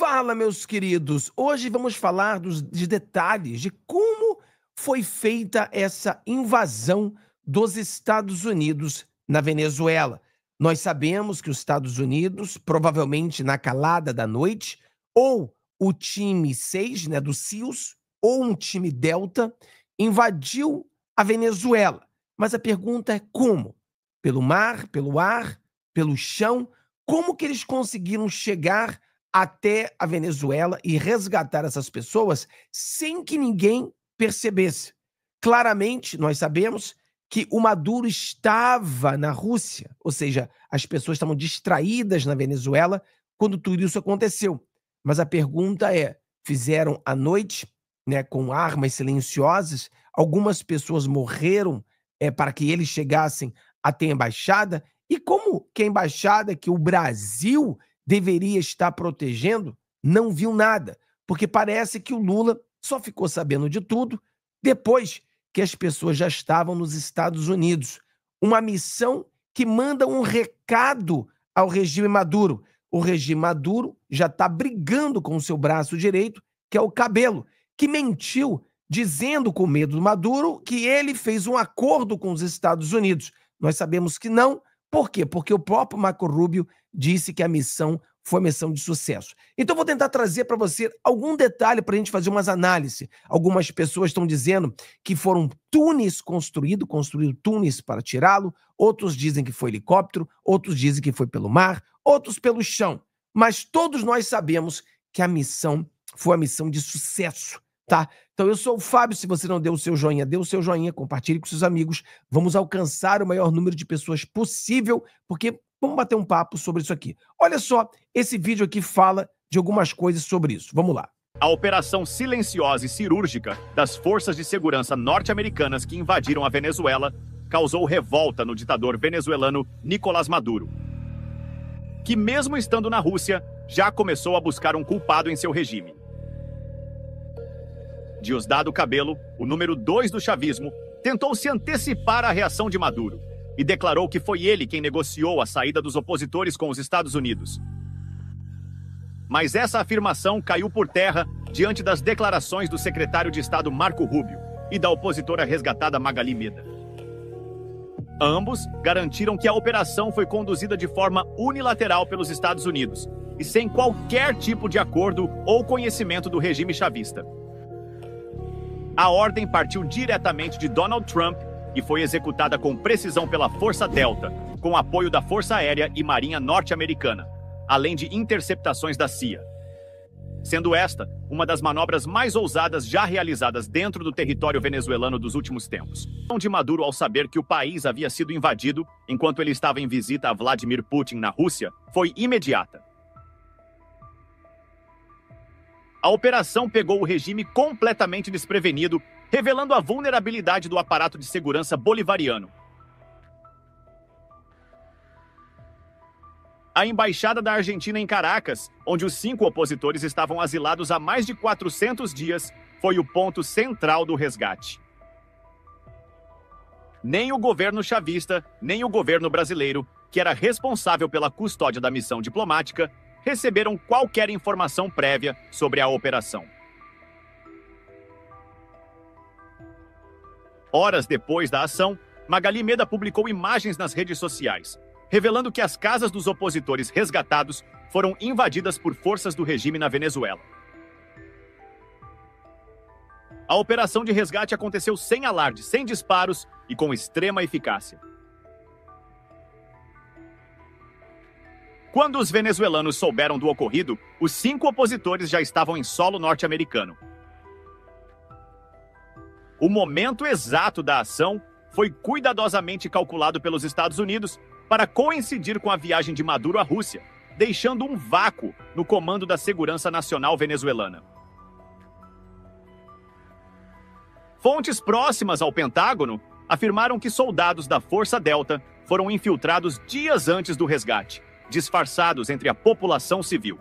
Fala, meus queridos! Hoje vamos falar dos detalhes de como foi feita essa invasão dos Estados Unidos na Venezuela. Nós sabemos que os Estados Unidos, provavelmente na calada da noite, ou o time 6, né, do SEALs, ou um time Delta, invadiu a Venezuela. Mas a pergunta é como? Pelo mar, pelo ar, pelo chão? Como que eles conseguiram chegar até a Venezuela e resgatar essas pessoas sem que ninguém percebesse? Claramente, nós sabemos que o Maduro estava na Rússia, ou seja, as pessoas estavam distraídas na Venezuela quando tudo isso aconteceu. Mas a pergunta é, fizeram à noite, né, com armas silenciosas, algumas pessoas morreram para que eles chegassem até a embaixada, e como que a embaixada, que o Brasil deveria estar protegendo, não viu nada, porque parece que o Lula só ficou sabendo de tudo depois que as pessoas já estavam nos Estados Unidos. Uma missão que manda um recado ao regime Maduro. O regime Maduro já está brigando com o seu braço direito, que é o Cabello, que mentiu, dizendo com medo do Maduro que ele fez um acordo com os Estados Unidos. Nós sabemos que não. Por quê? Porque o próprio Marco Rubio disse que a missão foi missão de sucesso. Então, vou tentar trazer para você algum detalhe para a gente fazer umas análises. Algumas pessoas estão dizendo que foram túneis construíram túneis para tirá-lo, outros dizem que foi helicóptero, outros dizem que foi pelo mar, outros pelo chão. Mas todos nós sabemos que a missão foi uma missão de sucesso, tá? Então, eu sou o Fábio. Se você não deu o seu joinha, dê o seu joinha, compartilhe com seus amigos. Vamos alcançar o maior número de pessoas possível, porque vamos bater um papo sobre isso aqui. Olha só, esse vídeo aqui fala de algumas coisas sobre isso. Vamos lá. A operação silenciosa e cirúrgica das forças de segurança norte-americanas que invadiram a Venezuela causou revolta no ditador venezuelano Nicolás Maduro, que mesmo estando na Rússia, já começou a buscar um culpado em seu regime. Diosdado Cabello, o número 2 do chavismo, tentou se antecipar à reação de Maduro e declarou que foi ele quem negociou a saída dos opositores com os Estados Unidos. Mas essa afirmação caiu por terra diante das declarações do secretário de Estado Marco Rubio e da opositora resgatada Magali Meda. Ambos garantiram que a operação foi conduzida de forma unilateral pelos Estados Unidos e sem qualquer tipo de acordo ou conhecimento do regime chavista. A ordem partiu diretamente de Donald Trump e foi executada com precisão pela Força Delta, com apoio da Força Aérea e Marinha norte-americana, além de interceptações da CIA. Sendo esta uma das manobras mais ousadas já realizadas dentro do território venezuelano dos últimos tempos. A reação de Maduro ao saber que o país havia sido invadido enquanto ele estava em visita a Vladimir Putin na Rússia foi imediata. A operação pegou o regime completamente desprevenido, revelando a vulnerabilidade do aparato de segurança bolivariano. A embaixada da Argentina em Caracas, onde os 5 opositores estavam asilados há mais de 400 dias, foi o ponto central do resgate. Nem o governo chavista, nem o governo brasileiro, que era responsável pela custódia da missão diplomática, receberam qualquer informação prévia sobre a operação. Horas depois da ação, Magali Meda publicou imagens nas redes sociais, revelando que as casas dos opositores resgatados foram invadidas por forças do regime na Venezuela. A operação de resgate aconteceu sem alarde, sem disparos e com extrema eficácia. Quando os venezuelanos souberam do ocorrido, os 5 opositores já estavam em solo norte-americano. O momento exato da ação foi cuidadosamente calculado pelos Estados Unidos para coincidir com a viagem de Maduro à Rússia, deixando um vácuo no comando da segurança nacional venezuelana. Fontes próximas ao Pentágono afirmaram que soldados da Força Delta foram infiltrados dias antes do resgate, disfarçados entre a população civil.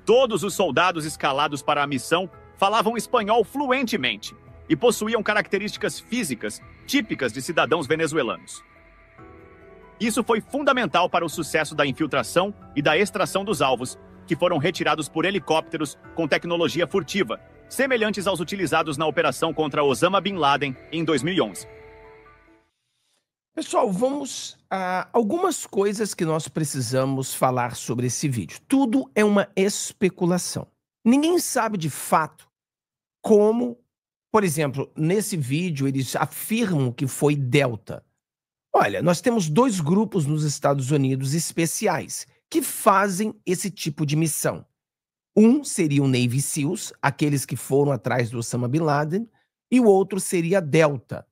Todos os soldados escalados para a missão falavam espanhol fluentemente e possuíam características físicas típicas de cidadãos venezuelanos. Isso foi fundamental para o sucesso da infiltração e da extração dos alvos, que foram retirados por helicópteros com tecnologia furtiva, semelhantes aos utilizados na operação contra Osama Bin Laden em 2011. Pessoal, vamos a algumas coisas que nós precisamos falar sobre esse vídeo. Tudo é uma especulação. Ninguém sabe de fato como, por exemplo, nesse vídeo eles afirmam que foi Delta. Olha, nós temos dois grupos nos Estados Unidos especiais que fazem esse tipo de missão. Um seria o Navy SEALs, aqueles que foram atrás do Osama Bin Laden, e o outro seria a Delta.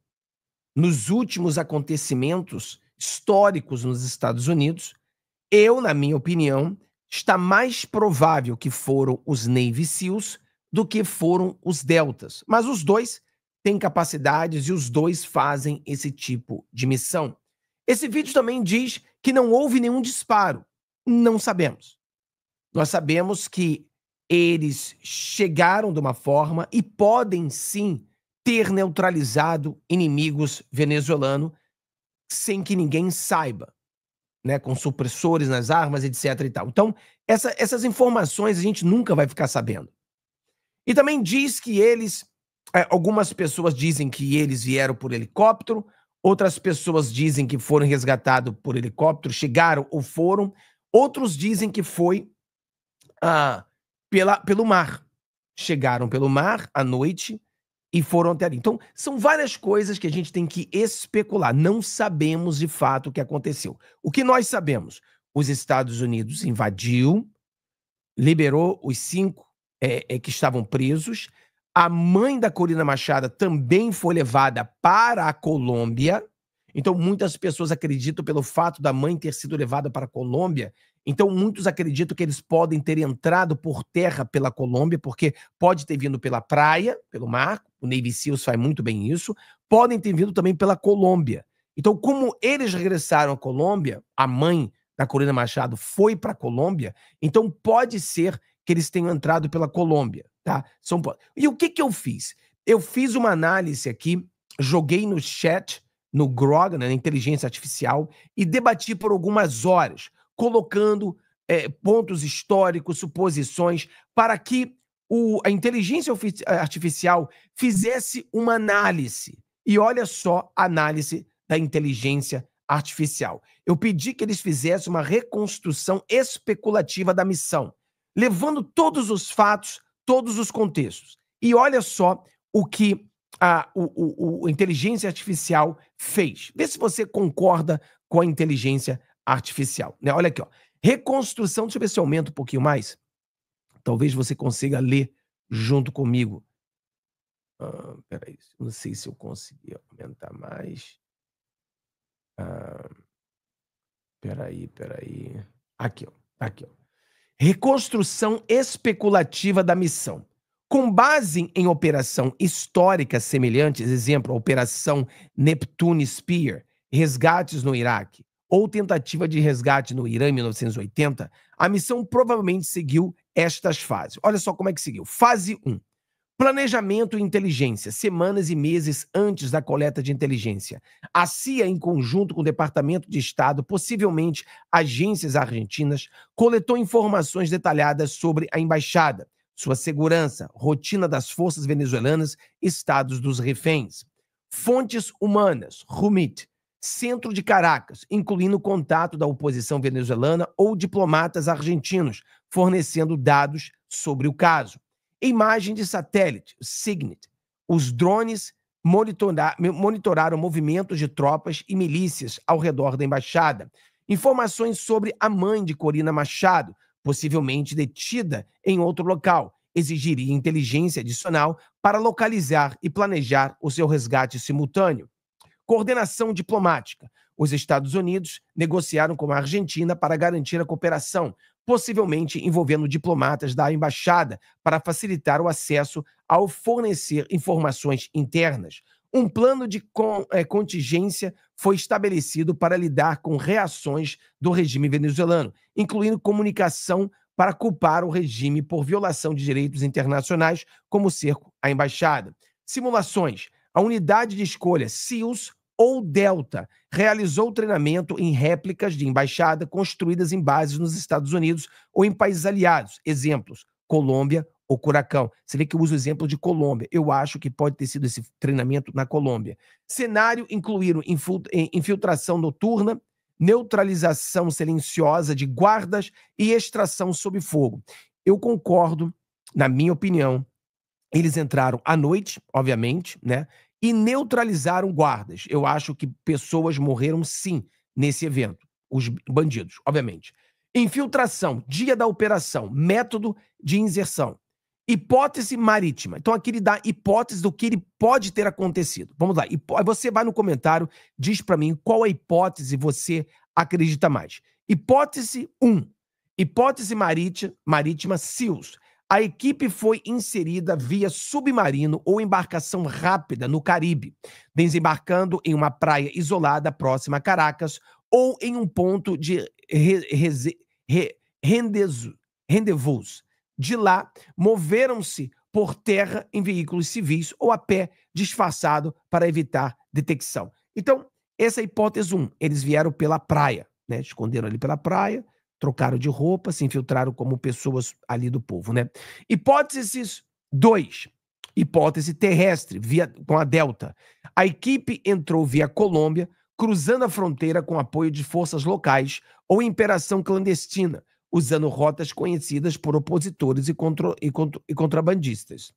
Nos últimos acontecimentos históricos nos Estados Unidos, na minha opinião, está mais provável que foram os Navy SEALs do que foram os Deltas. Mas os dois têm capacidades e os dois fazem esse tipo de missão. Esse vídeo também diz que não houve nenhum disparo. Não sabemos. Nós sabemos que eles chegaram de uma forma e podem sim ter neutralizado inimigos venezuelanos sem que ninguém saiba, né, com supressores nas armas, etc. e tal. Então, essas informações a gente nunca vai ficar sabendo. E também diz que eles, algumas pessoas dizem que eles vieram por helicóptero, outras pessoas dizem que foram resgatados por helicóptero, chegaram ou foram, outros dizem que foi pelo mar. Chegaram pelo mar à noite e foram até ali. Então, são várias coisas que a gente tem que especular. Não sabemos de fato o que aconteceu. O que nós sabemos? Os Estados Unidos invadiu, liberou os 5 que estavam presos. A mãe da Corina Machado também foi levada para a Colômbia. Então, muitas pessoas acreditam pelo fato da mãe ter sido levada para a Colômbia. Então, muitos acreditam que eles podem ter entrado por terra pela Colômbia, porque pode ter vindo pela praia, pelo mar, o Navy SEALs faz muito bem isso, podem ter vindo também pela Colômbia. Então, como eles regressaram à Colômbia, a mãe da Corina Machado foi para a Colômbia, então pode ser que eles tenham entrado pela Colômbia, tá? E o que eu fiz? Eu fiz uma análise aqui, joguei no chat, no Grok, na inteligência artificial, e debati por algumas horas, colocando pontos históricos, suposições, para que a inteligência artificial fizesse uma análise. E olha só a análise da inteligência artificial. Eu pedi que eles fizessem uma reconstrução especulativa da missão, levando todos os fatos, todos os contextos. E olha só o que a inteligência artificial fez. Vê se você concorda com a inteligência artificial, né? Olha aqui, ó. Reconstrução, deixa eu ver se eu aumento um pouquinho mais. Talvez você consiga ler junto comigo. Peraí, não sei se eu consegui aumentar mais. Peraí. Aqui, ó. Aqui, ó. Reconstrução especulativa da missão. Com base em operação histórica semelhantes, exemplo, a Operação Neptune Spear, resgates no Iraque, ou tentativa de resgate no Irã em 1980, a missão provavelmente seguiu estas fases. Olha só como é que seguiu. Fase 1. Planejamento e inteligência, semanas e meses antes da coleta de inteligência. A CIA, em conjunto com o Departamento de Estado, possivelmente agências argentinas, coletou informações detalhadas sobre a embaixada, sua segurança, rotina das forças venezuelanas, estados dos reféns. Fontes humanas, RUMIT, Centro de Caracas, incluindo contato da oposição venezuelana ou diplomatas argentinos, fornecendo dados sobre o caso. Imagem de satélite, SIGINT. Os drones monitoraram movimentos de tropas e milícias ao redor da embaixada. Informações sobre a mãe de Corina Machado, possivelmente detida em outro local, exigiria inteligência adicional para localizar e planejar o seu resgate simultâneo. Coordenação diplomática. Os Estados Unidos negociaram com a Argentina para garantir a cooperação, possivelmente envolvendo diplomatas da embaixada, para facilitar o acesso ao fornecer informações internas. Um plano de contingência foi estabelecido para lidar com reações do regime venezuelano, incluindo comunicação para culpar o regime por violação de direitos internacionais, como cerco à embaixada. Simulações. A unidade de escolha SEALs ou Delta realizou treinamento em réplicas de embaixada construídas em bases nos Estados Unidos ou em países aliados. Exemplos, Colômbia ou Curacão. Você vê que eu uso o exemplo de Colômbia. Eu acho que pode ter sido esse treinamento na Colômbia. Cenário incluíram infiltração noturna, neutralização silenciosa de guardas e extração sob fogo. Eu concordo, na minha opinião, eles entraram à noite, obviamente, né? E neutralizaram guardas. Eu acho que pessoas morreram, sim, nesse evento. Os bandidos, obviamente. Infiltração, dia da operação, método de inserção. Hipótese marítima. Então, aqui ele dá hipótese do que ele pode ter acontecido. Vamos lá. Você vai no comentário, diz para mim qual a hipótese você acredita mais. Hipótese 1. Hipótese marítima, SEALs. A equipe foi inserida via submarino ou embarcação rápida no Caribe, desembarcando em uma praia isolada próxima a Caracas ou em um ponto de rendezvous. De lá, moveram-se por terra em veículos civis ou a pé, disfarçado para evitar detecção. Então, essa é a hipótese 1. Eles vieram pela praia, né? Esconderam ali pela praia, trocaram de roupa, se infiltraram como pessoas ali do povo, né? Hipótese 2. Hipótese terrestre, com a Delta. A equipe entrou via Colômbia, cruzando a fronteira com apoio de forças locais ou operação clandestina, usando rotas conhecidas por opositores e contrabandistas.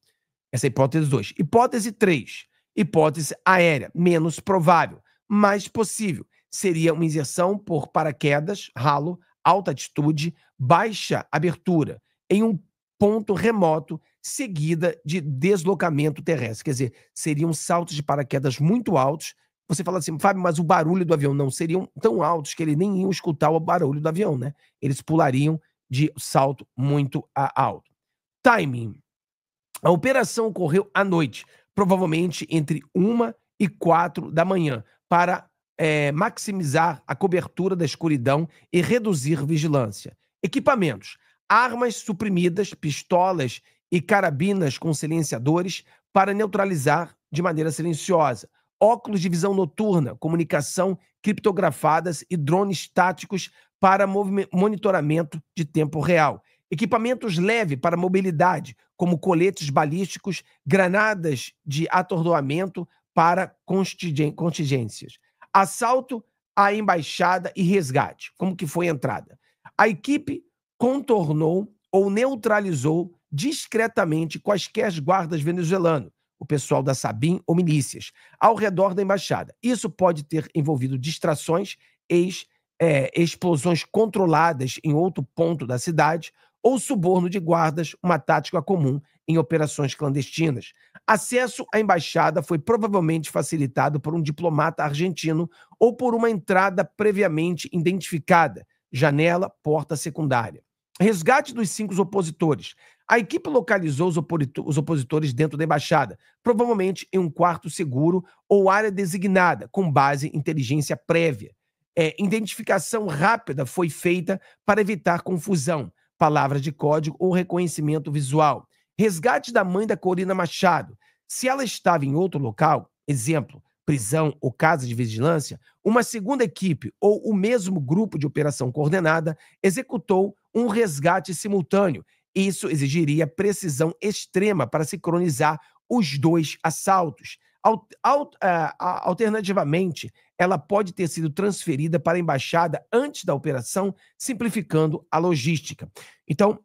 Essa é a hipótese 2. Hipótese 3. Hipótese aérea, menos provável, mais possível. Seria uma inserção por paraquedas, ralo, alta altitude, baixa abertura, em um ponto remoto, seguida de deslocamento terrestre. Quer dizer, seriam saltos de paraquedas muito altos. Você fala assim, Fábio, mas o barulho do avião não seriam tão altos que eles nem iam escutar o barulho do avião, né? Eles pulariam de salto muito alto. Timing. A operação ocorreu à noite, provavelmente entre 1 e 4 da manhã, para maximizar a cobertura da escuridão e reduzir vigilância. Equipamentos: armas suprimidas, pistolas e carabinas com silenciadores para neutralizar de maneira silenciosa. Óculos de visão noturna, comunicação criptografadas e drones táticos para monitoramento de tempo real. Equipamentos leves para mobilidade, como coletes balísticos, granadas de atordoamento para contingências. Assalto à embaixada e resgate. Como que foi a entrada? A equipe contornou ou neutralizou discretamente quaisquer guardas venezuelanos, o pessoal da SABIN ou milícias, ao redor da embaixada. Isso pode ter envolvido distrações, explosões controladas em outro ponto da cidade ou suborno de guardas, uma tática comum em operações clandestinas. Acesso à embaixada foi provavelmente facilitado por um diplomata argentino ou por uma entrada previamente identificada, janela, porta secundária. Resgate dos 5 opositores. A equipe localizou os opositores dentro da embaixada, provavelmente em um quarto seguro ou área designada, com base em inteligência prévia. Identificação rápida foi feita para evitar confusão, palavras de código ou reconhecimento visual. Resgate da mãe da Corina Machado. Se ela estava em outro local, exemplo, prisão ou casa de vigilância, uma segunda equipe ou o mesmo grupo de operação coordenada executou um resgate simultâneo. Isso exigiria precisão extrema para sincronizar os 2 assaltos. Alternativamente, ela pode ter sido transferida para a embaixada antes da operação, simplificando a logística. Então,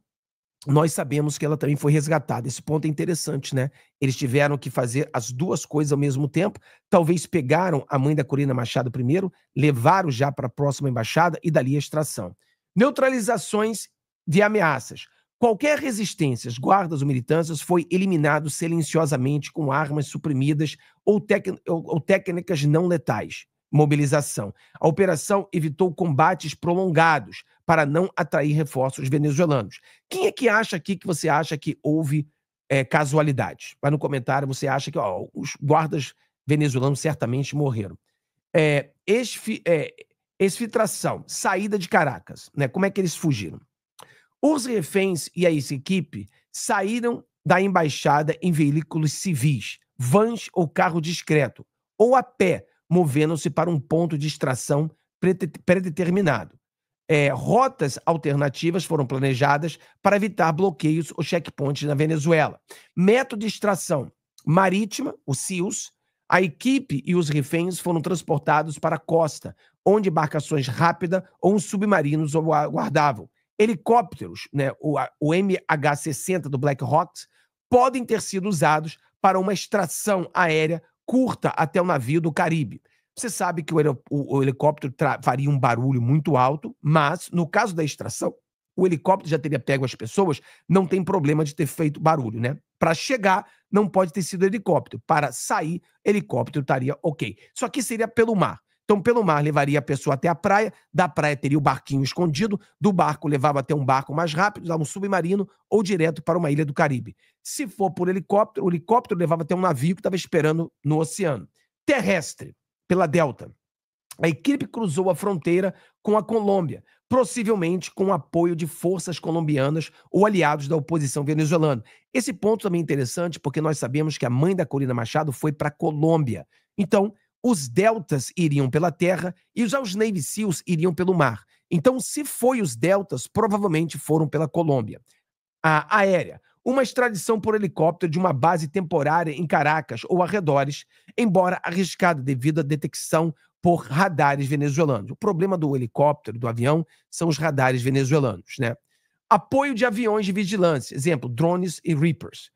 nós sabemos que ela também foi resgatada. Esse ponto é interessante, né? Eles tiveram que fazer as 2 coisas ao mesmo tempo. Talvez pegaram a mãe da Corina Machado primeiro, levaram já para a próxima embaixada e dali a extração. Neutralizações de ameaças. Qualquer resistência, guardas ou militâncias, foi eliminado silenciosamente com armas suprimidas ou técnicas não letais. Mobilização. A operação evitou combates prolongados para não atrair reforços venezuelanos. Quem é que acha aqui que você acha que houve casualidade? Vai no comentário, você acha que os guardas venezuelanos certamente morreram. Exfiltração, saída de Caracas. Né? Como é que eles fugiram? Os reféns e a equipe saíram da embaixada em veículos civis, vans ou carro discreto, ou a pé, movendo-se para um ponto de extração predeterminado. Rotas alternativas foram planejadas para evitar bloqueios ou checkpoints na Venezuela. Método de extração marítima, o SEALs. A equipe e os reféns foram transportados para a costa, onde embarcações rápidas ou submarinos o aguardavam. Helicópteros, né, o MH-60 do Black Hawk, podem ter sido usados para uma extração aérea curta até o navio do Caribe. Você sabe que o helicóptero faria um barulho muito alto, mas, no caso da extração, o helicóptero já teria pego as pessoas, não tem problema de ter feito barulho, né? Para chegar, não pode ter sido helicóptero. Para sair, helicóptero estaria ok. Só que seria pelo mar. Então, pelo mar, levaria a pessoa até a praia, da praia teria o barquinho escondido, do barco levava até um barco mais rápido, um submarino, ou direto para uma ilha do Caribe. Se for por helicóptero, o helicóptero levava até um navio que estava esperando no oceano. Terrestre, pela Delta. A equipe cruzou a fronteira com a Colômbia, possivelmente com o apoio de forças colombianas ou aliados da oposição venezuelana. Esse ponto também é interessante porque nós sabemos que a mãe da Corina Machado foi para a Colômbia. Então, os deltas iriam pela terra e os Navy SEALs iriam pelo mar. Então, se foi os deltas, provavelmente foram pela Colômbia. A aérea. Uma extradição por helicóptero de uma base temporária em Caracas ou arredores, embora arriscada devido à detecção por radares venezuelanos. O problema do helicóptero, do avião, são os radares venezuelanos, né? Apoio de aviões de vigilância, exemplo, drones e Reapers.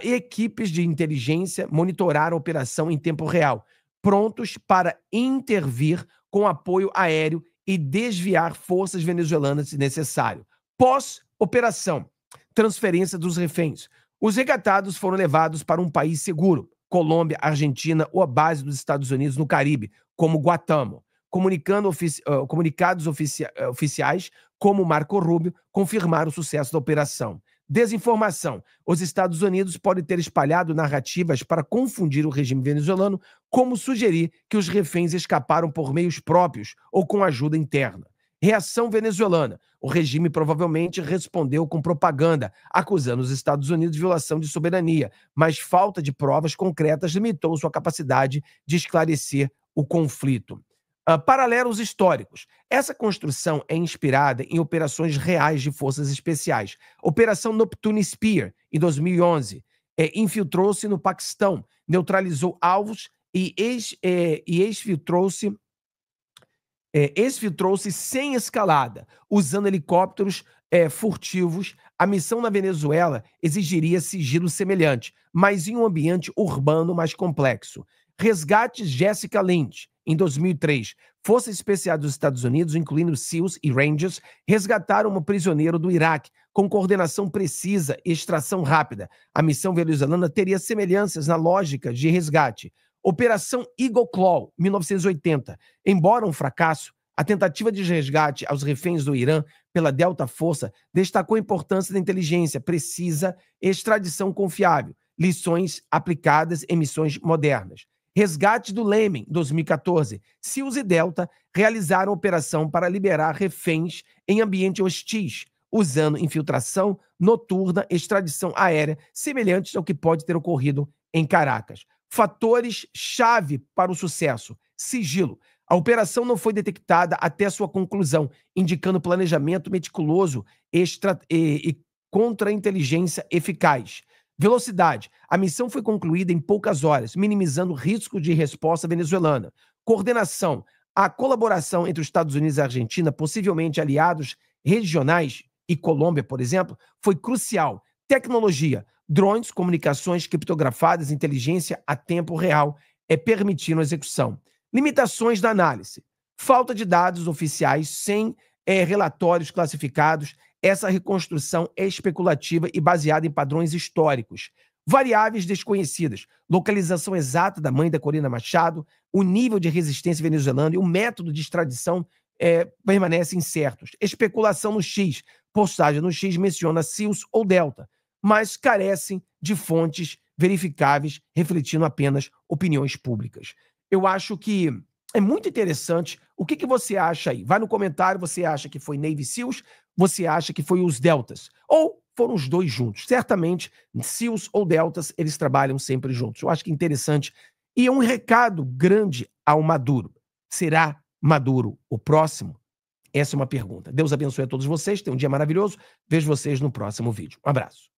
E equipes de inteligência monitoraram a operação em tempo real, prontos para intervir com apoio aéreo e desviar forças venezuelanas se necessário. Pós-operação, transferência dos reféns. Os resgatados foram levados para um país seguro, Colômbia, Argentina ou a base dos Estados Unidos no Caribe, como Guantánamo. Comunicados oficiais, como Marco Rubio, confirmaram o sucesso da operação. Desinformação. Os Estados Unidos podem ter espalhado narrativas para confundir o regime venezuelano, como sugerir que os reféns escaparam por meios próprios ou com ajuda interna. Reação venezuelana. O regime provavelmente respondeu com propaganda, acusando os Estados Unidos de violação de soberania, mas falta de provas concretas limitou sua capacidade de esclarecer o conflito. Paralelos históricos. Essa construção é inspirada em operações reais de forças especiais. Operação Neptune Spear, em 2011, infiltrou-se no Paquistão, neutralizou alvos e exfiltrou-se sem escalada, usando helicópteros furtivos. A missão na Venezuela exigiria sigilo semelhante, mas em um ambiente urbano mais complexo. Resgate Jessica Lynch, em 2003. Forças especiais dos Estados Unidos, incluindo SEALs e Rangers, resgataram um prisioneiro do Iraque, com coordenação precisa e extração rápida. A missão venezuelana teria semelhanças na lógica de resgate. Operação Eagle Claw, 1980. Embora um fracasso, a tentativa de resgate aos reféns do Irã pela Delta Força destacou a importância da inteligência precisa e extradição confiável, lições aplicadas em missões modernas. Resgate do Leme, 2014. SEALs e Delta realizaram operação para liberar reféns em ambiente hostis, usando infiltração noturna e extradição aérea, semelhantes ao que pode ter ocorrido em Caracas. Fatores-chave para o sucesso. Sigilo. A operação não foi detectada até sua conclusão, indicando planejamento meticuloso e contra-inteligência eficaz. Velocidade. A missão foi concluída em poucas horas, minimizando o risco de resposta venezuelana. Coordenação. A colaboração entre os Estados Unidos e a Argentina, possivelmente aliados regionais, e Colômbia, por exemplo, foi crucial. Tecnologia. Drones, comunicações criptografadas, inteligência a tempo real permitiram a execução. Limitações da análise. Falta de dados oficiais sem relatórios classificados. Essa reconstrução é especulativa e baseada em padrões históricos. Variáveis desconhecidas. Localização exata da mãe da Corina Machado, o nível de resistência venezuelana e o método de extradição permanecem incertos. Especulação no X. Postagem no X menciona SEALs ou Delta, mas carecem de fontes verificáveis, refletindo apenas opiniões públicas. Eu acho que é muito interessante. O que você acha aí? Vai no comentário, você acha que foi Navy SEALs? Você acha que foi os Deltas? Ou foram os dois juntos? Certamente, SEALs ou Deltas, eles trabalham sempre juntos. Eu acho que é interessante. E é um recado grande ao Maduro. Será Maduro o próximo? Essa é uma pergunta. Deus abençoe a todos vocês. Tenham um dia maravilhoso. Vejo vocês no próximo vídeo. Um abraço.